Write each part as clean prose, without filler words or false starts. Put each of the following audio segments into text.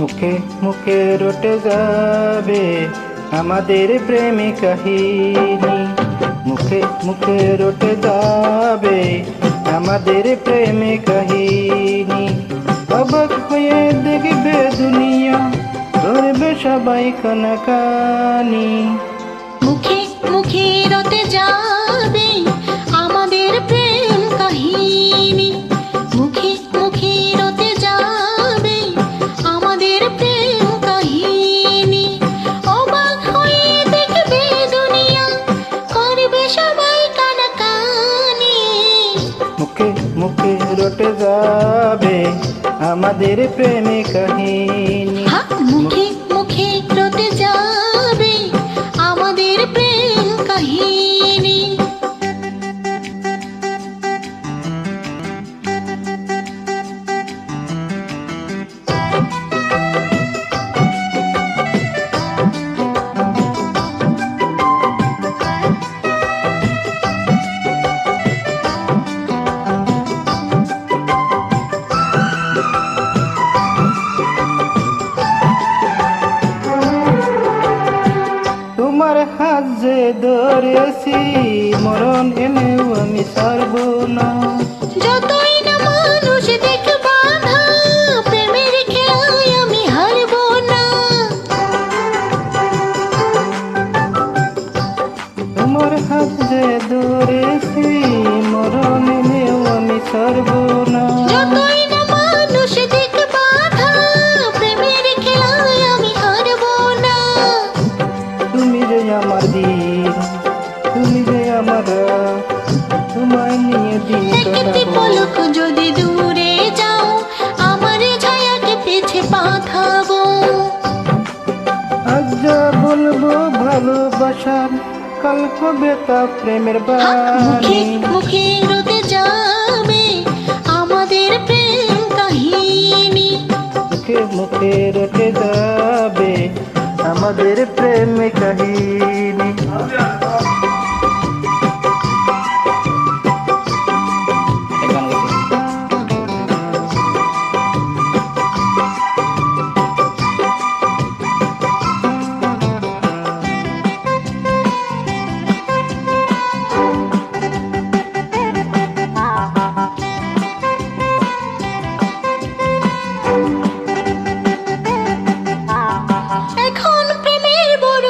মুখে মুখে রটে যাবে আমাদের প্রেমী কাহিনী। মুখে মুখে রটে যাবে আমাদের প্রেমী কাহিনী। অবাক হয়ে দেখবে দুনিয়া, করবে সবাই কানাকানি। মুখে মুখে রটে যাবে আমাদের প্রেম কাহিনী। মুখে মুখে রটে যাবে আমাদের প্রেম কাহিনী। অবাক হয়ে দেখবে দুনিয়া, করবে সবাই কানাকানি। মুখে মুখে রটে যাবে আমাদের প্রেমী কাহিনী। মুখে মুখে রটে যাবে আমাদের প্রেম কাহিনী। তোমার হাত যে ধরেছি, মরণ এলেও আমি ছাড়ব না। যতই না মানুষ দেখে বাঁধা, প্রেমের খেলায় আমি হারব না। তোমার হাত যে ধরেছি, মরণ এলেও আমি ছাড়ব না। যতই না মানুষ দেখে বাঁধা, প্রেমের খেলায় আমি হারব না। তুমি যে আমার দিন, তুমি যে আমার রাত, তোমায় নিয়ে দিন একটি কাটাবো। পলক যদি দূরে যাও, আমার ছায়াকে পিছে পাঠাবো। আজ যা বলবো ভালোবাসার, কাল হবে তা প্রেমের মুখে বাণী। মুখে রটে যাবে আমাদের প্রেম কাহিনী। মুখে মুখে রটে যাবে আমাদের প্রেম কাহিনী। এখন প্রেমের বড়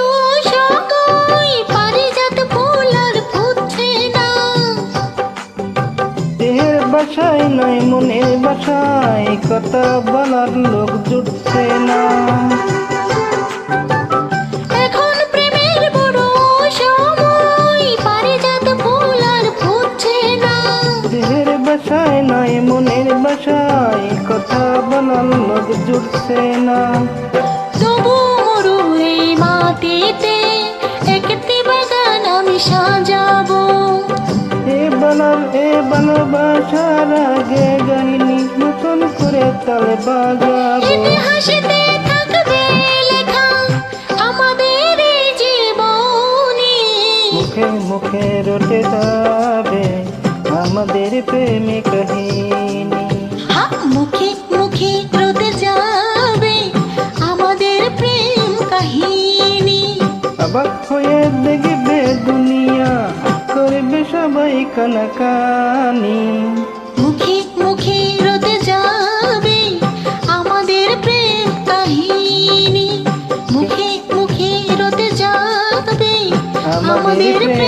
সময়, পারিজাত ফুল আর ফুটছে না। দেহের বাসায় নয় মনের বাসায়, কথা বলার লোক জুটছে না। এখন প্রেমের বড় সময়, পারিজাত ফুল আর ফুটছে না। দেহের বাসায় নয় মনের বাসায়, কথা বলার লোক জুটছে না। তবু মরুর এই মাটিতে একটি বাগান আমি সাজাবো। এ ভালোবাসার আগে গাইনি, নতুন করে তালে বাজাবো। ইতিহাসেতে থাকবে লেখা আমাদের এই জীবনী। মুখে মুখে রটে যাবে আমাদের প্রেমী কাহিনী। মুখে মুখে রটে যাবে আমাদের প্রেম কাহিনী। অবাক হয়ে দেখবে দুনিয়া, করবে সবাই কানাকানি। মুখে মুখে রটে যাবে আমাদের প্রেম কাহিনী। মুখে মুখে রটে যাবে আমাদের প্রেম